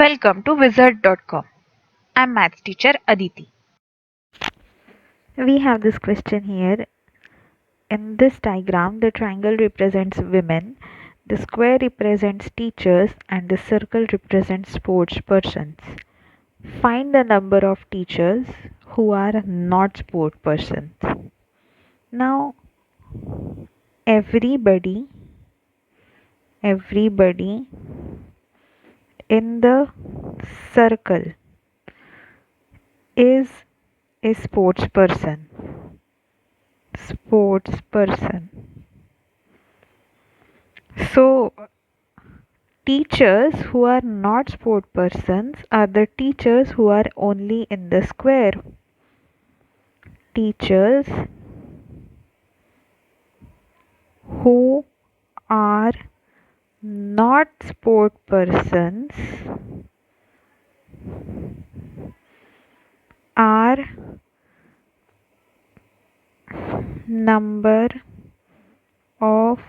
Welcome to wizard.com. I'm maths teacher Aditi. We have this question here. In this diagram, the triangle represents women, the square represents teachers, and the circle represents sports persons. Find the number of teachers who are not sport persons. Now, everybody, everybody in the circle is a sports person. Sports person. So, teachers who are not sport persons are the teachers who are only in the square. Teachers who are not sport persons are number of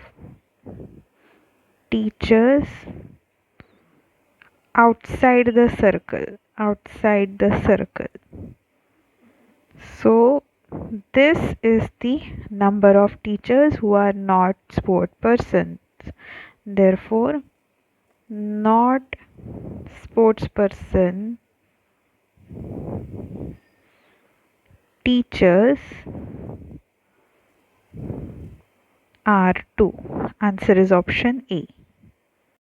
teachers outside the circle. So this is the number of teachers who are not sport persons. Therefore, not sports person teachers are 2. Answer is option A.